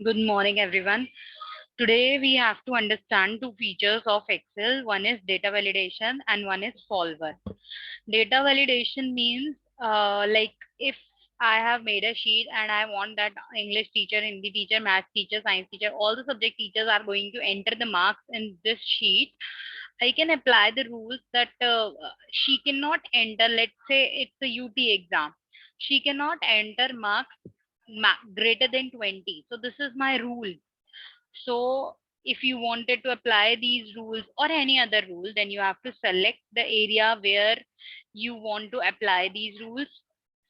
Good morning, everyone. Today we have to understand two features of Excel. One is data validation and one is solver. Data validation means like if I have made a sheet and I want that English teacher, Hindi teacher, math teacher, science teacher, all the subject teachers are going to enter the marks in this sheet. I can apply the rules that she cannot enter, let's say it's a UT exam. She cannot enter marks greater than 20. So this is my rule. So if you wanted to apply these rules or any other rule, then you have to select the area where you want to apply these rules.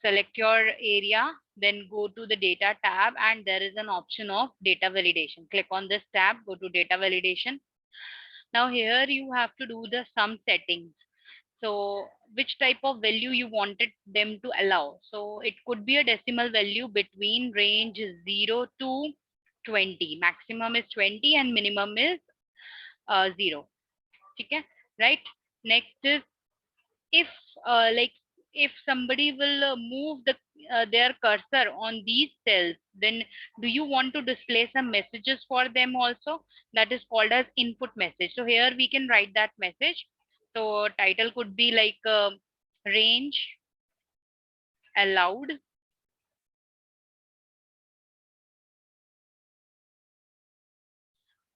Select your area, then go to the data tab and there is an option of data validation. Click on this tab, go to data validation. Now here you have to do the sum settings. So which type of value you wanted them to allow. So it could be a decimal value between range 0 to 20. Maximum is 20 and minimum is 0. Okay, right? Next is if like if somebody will move their cursor on these cells, then do you want to display some messages for them also? That is called as input message. So here we can write that message. So title could be like range allowed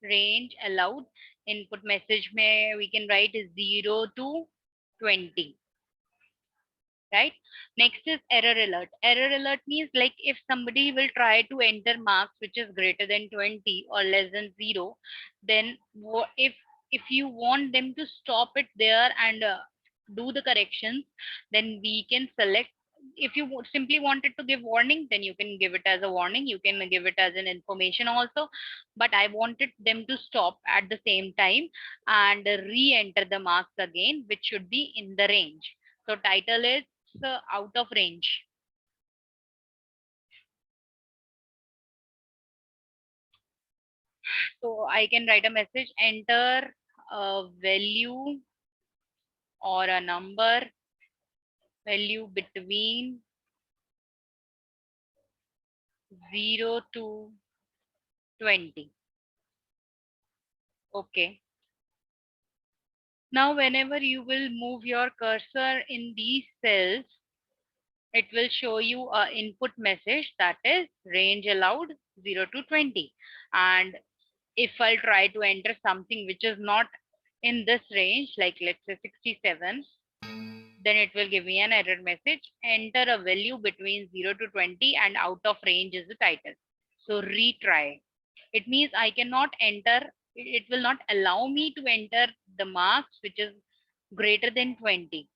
range allowed. Input message may we can write is 0 to 20. Right, next is error alert. Error alert means like if somebody will try to enter marks which is greater than 20 or less than 0, then if you want them to stop it there and do the corrections, then we can select. If you simply wanted to give warning, then you can give it as a warning, you can give it as an information also, but I wanted them to stop at the same time and re-enter the marks again, which should be in the range. So title is out of range. So I can write a message, enter a value or a number, value between 0 to 20. Okay. Now, whenever you will move your cursor in these cells, it will show you a input message that is range allowed 0 to 20. And if I'll try to enter something which is not in this range, like let's say 67, then it will give me an error message. Enter a value between 0 to 20 and out of range is the title. So retry. It means I cannot enter, it will not allow me to enter the marks which is greater than 20.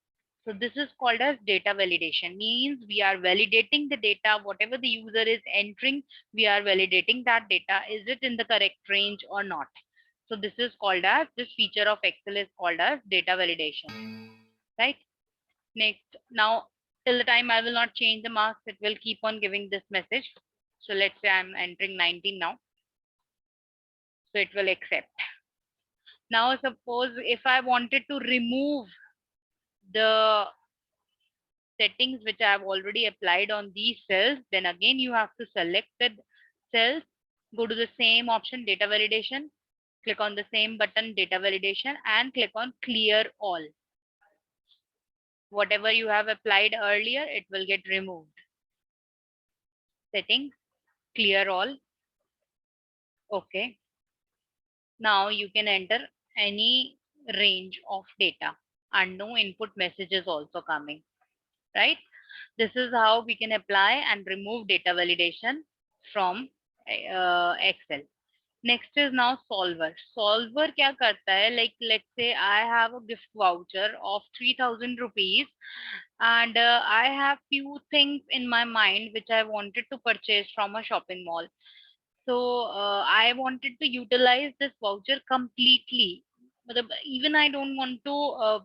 So this is called as data validation. Means we are validating the data, whatever the user is entering, we are validating that data. Is it in the correct range or not? So this is called as, this feature of Excel is called as data validation, right? Next, now till the time I will not change the marks, it will keep on giving this message. So let's say I'm entering 19 now. So it will accept. Now suppose if I wanted to remove the settings which I have already applied on these cells, then again you have to select the cells, go to the same option, data validation, click on the same button, data validation, and click on clear all. Whatever you have applied earlier, it will get removed. Settings, clear all. Okay. Now you can enter any range of data and no input messages also coming, right? This is how we can apply and remove data validation from Excel. Next is now solver. Solver kya karta hai? Like let's say I have a gift voucher of 3000 rupees and I have few things in my mind which I wanted to purchase from a shopping mall. So I wanted to utilize this voucher completely. Even I don't want to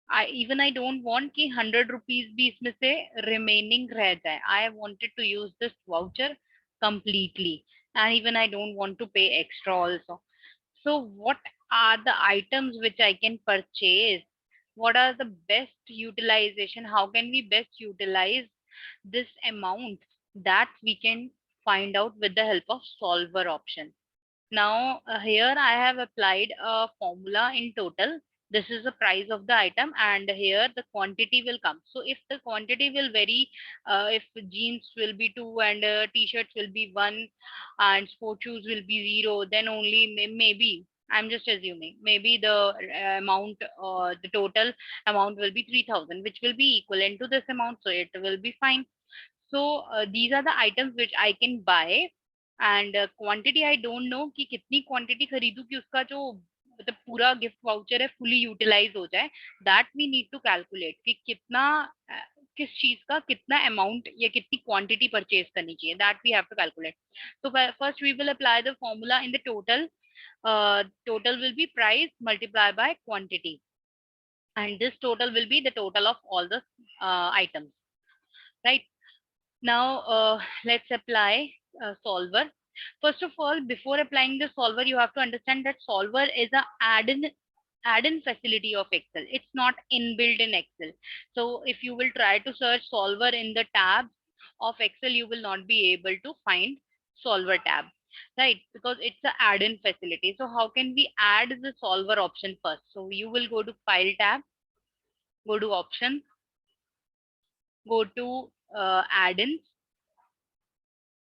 I don't want कि 100 rupees भी इसमें से remaining रह जाए. I wanted to use this voucher completely, and even I don't want to pay extra also. So what are the items which I can purchase? What are the best utilization? How can we best utilize this amount that we can find out with the help of solver option. Now here I have applied a formula in total. This is the price of the item, and here the quantity will come. So if the quantity will vary, if jeans will be 2 and t-shirts will be 1 and sport shoes will be 0, then only maybe, I'm just assuming, maybe the amount, the total amount will be 3000, which will be equivalent to this amount. So it will be fine. So these are the items which I can buy, and quantity I don't know कि कितनी quantity खरीदूं कि उसका जो मतलब पूरा gift voucher है fully utilize हो जाए. That we need to calculate कि कितना किस चीज का कितना amount या कितनी quantity purchase करनी चाहिए. That we have to calculate. So first we will apply the formula in the total. Total will be price multiplied by quantity, and this total will be the total of all the items, right? Now, let's apply solver. First of all, before applying the solver, you have to understand that solver is a add-in facility of Excel. It's not inbuilt in Excel. So if you will try to search solver in the tabs of Excel, you will not be able to find solver tab, right? Because it's a add-in facility. So how can we add the solver option first? So you will go to file tab, go to options, go to add-ins,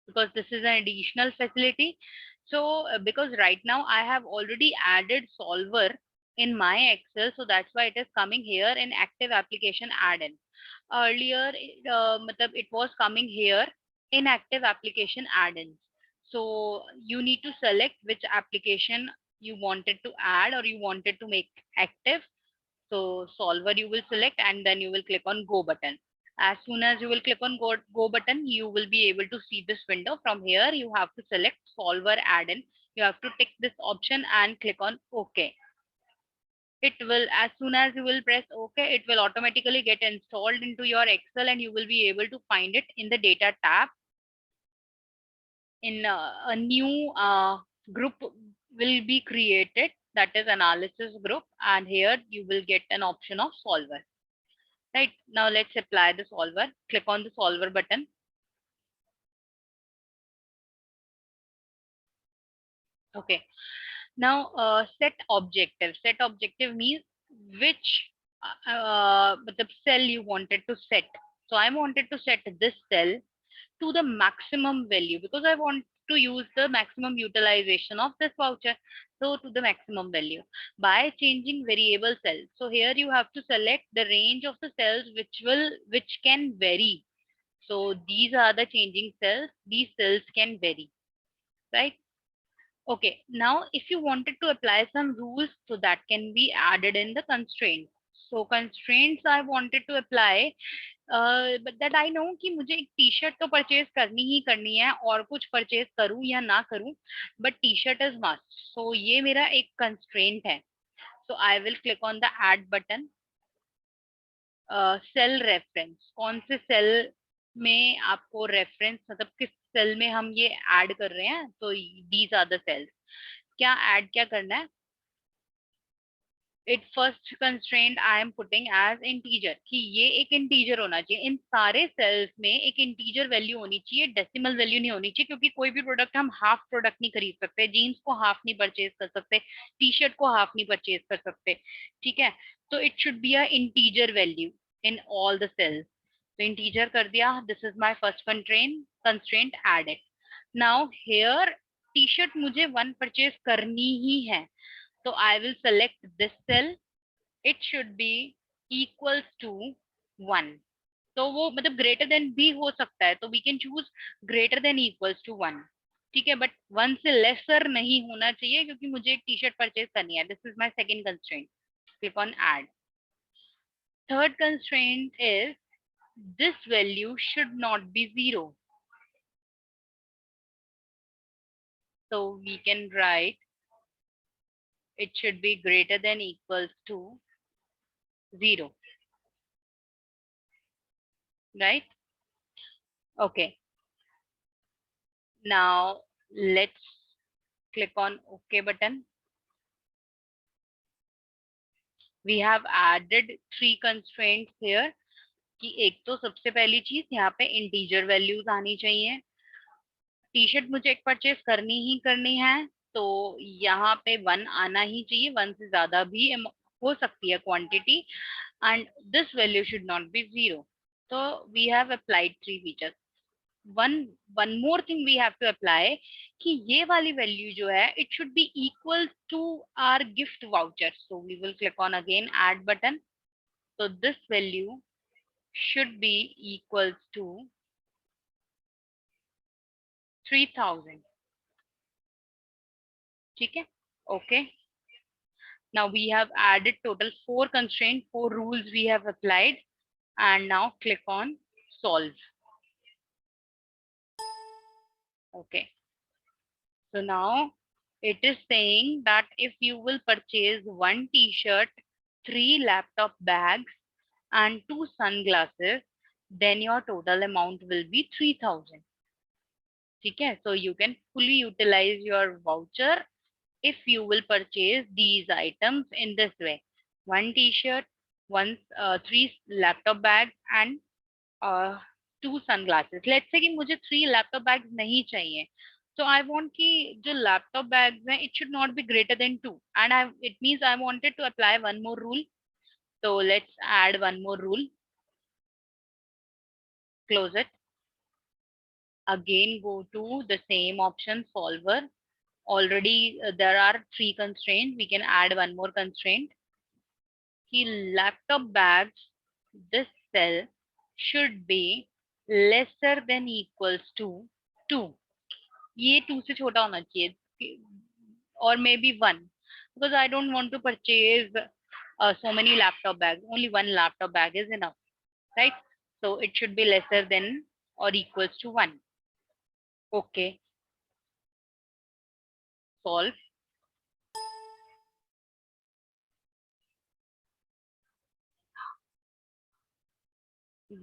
because this is an additional facility. So because right now I have already added solver in my Excel, so that's why it is coming here in active application add-in. Earlier it was coming here in active application add-ins. So you need to select which application you wanted to add or you wanted to make active. So solver you will select, and then you will click on go button. As soon as you will click on go button, you will be able to see this window. From here, you have to select solver add-in. You have to tick this option and click on OK. It will, as soon as you will press OK, it will automatically get installed into your Excel, and you will be able to find it in the data tab. In a new group will be created, that is analysis group, and here you will get an option of solver. Right, now let's apply the solver. Click on the solver button. Okay, now set objective. Set objective means which the cell you wanted to set. So I wanted to set this cell to the maximum value because I want to use the maximum utilization of this voucher. So to the maximum value by changing variable cells. So here you have to select the range of the cells which can vary. So these are the changing cells. These cells can vary, right? Okay, now if you wanted to apply some rules, so that can be added in the constraints. So constraints I wanted to apply, but that I know कि मुझे एक T-shirt तो purchase करनी ही करनी है, और कुछ purchase करूं या ना करूं, but T-shirt is must. So ये मेरा एक constraint है. So I will click on the add button. Cell reference, कौन से सेल में आपको रेफरेंस, मतलब किस सेल में हम ये ऐड कर रहे हैं. तो दीज आर द सेल्स. क्या ऐड क्या करना है. It first constraint I am putting as integer, कि ये एक इंटीजर होना चाहिए. इन सारे सेल्स में एक इंटीजर वैल्यू होनी चाहिए, डेसिमल वैल्यू नहीं होनी चाहिए, क्योंकि कोई भी प्रोडक्ट हम हाफ प्रोडक्ट नहीं खरीद सकते. जीन्स को हाफ नहीं परचेज कर सकते, टी शर्ट को हाफ नहीं परचेज कर सकते. ठीक है, तो it should be a integer value in all the cells. So integer कर दिया. This is my first constraint added. Now here t-shirt मुझे 1 purchase करनी ही है. So I will select this cell. It should be equals to 1. तो वो मतलब greater than भी हो सकता है, तो we can choose greater than equals to 1. ठीक है, बट 1 से lesser नहीं होना चाहिए, क्योंकि मुझे एक टी शर्ट परचेज करनी है. This is my second constraint. Click on add. Third constraint is this value should not be 0. So we can write it should be greater than equals to 0. Right? Okay. Now let's click on OK button. We have added 3 constraints here. कि एक तो सबसे पहली चीज यहाँ पे integer values आनी चाहिए. टी शर्ट मुझे एक परचेज करनी है, तो यहाँ पे 1 आना ही चाहिए, 1 से ज्यादा भी हो सकती है quantity, and this value should not be 0. So we have applied 3 features. One more thing we have to apply कि ये वाली value जो है it should be equal to our gift voucher. So we will click on again add button. So this value should be equals to 3000. ठीक है? Okay. Now we have added total 4 constraints, 4 rules we have applied, and now click on solve. Okay. So now it is saying that if you will purchase 1 t-shirt, 3 laptop bags and 2 sunglasses, then your total amount will be 3000. Okay, so you can fully utilize your voucher if you will purchase these items in this way: 1 t-shirt, 3 laptop bags and 2 sunglasses. Let's say कि मुझे 3 laptop bags नहीं चाहिए, so I want कि जो laptop bags हैं it should not be greater than 2, and it means I wanted to apply one more rule. So let's add one more rule. Close it. Again go to the same option, solver. Already there are 3 constraints. We can add one more constraint. कि laptop bags, this cell should be lesser than equals to 2. ये 2 से छोटा होना चाहिए, or maybe 1, because I don't want to purchase so many laptop bags. Only 1 laptop bag is enough, right? So it should be lesser than or equals to 1. Okay, solve.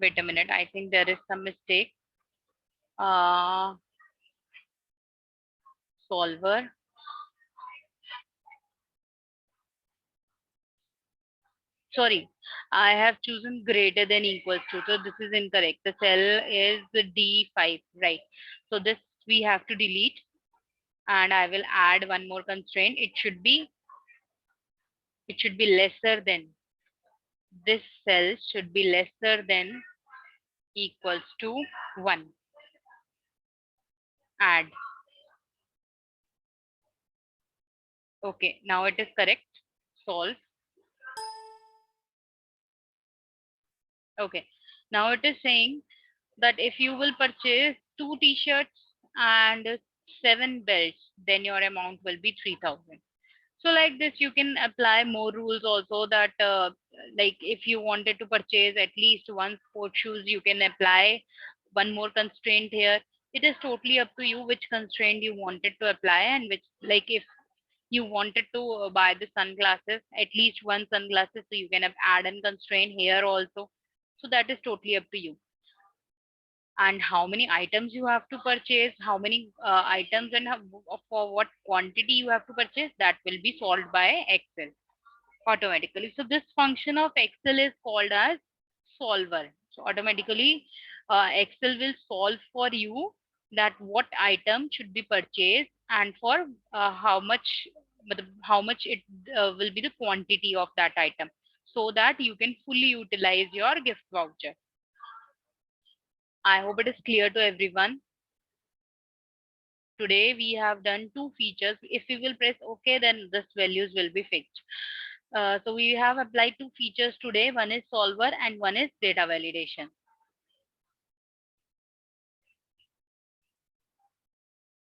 Wait a minute, I think there is some mistake. Solver. Sorry, I have chosen greater than equals to, so this is incorrect. The cell is D5, right? So this we have to delete, and I will add one more constraint. It should be lesser than, this cell should be lesser than equals to 1. Add. Okay, now it is correct. Solve. Okay, now it is saying that if you will purchase 2 t-shirts and 7 belts, then your amount will be 3000. So like this, you can apply more rules also, that like if you wanted to purchase at least 1 sport shoes, you can apply one more constraint here. It is totally up to you which constraint you wanted to apply, and which, like if you wanted to buy the sunglasses, at least 1 sunglasses, so you can have add and constraint here also. So that is totally up to you. And how many items you have to purchase, how many items, and for what quantity you have to purchase, that will be solved by Excel automatically. So this function of Excel is called as solver. So automatically Excel will solve for you that what item should be purchased, and for how much it will be the quantity of that item, so that you can fully utilize your gift voucher. I hope it is clear to everyone. Today we have done 2 features. If we will press OK, then this values will be fixed. So we have applied 2 features today. One is solver and one is data validation.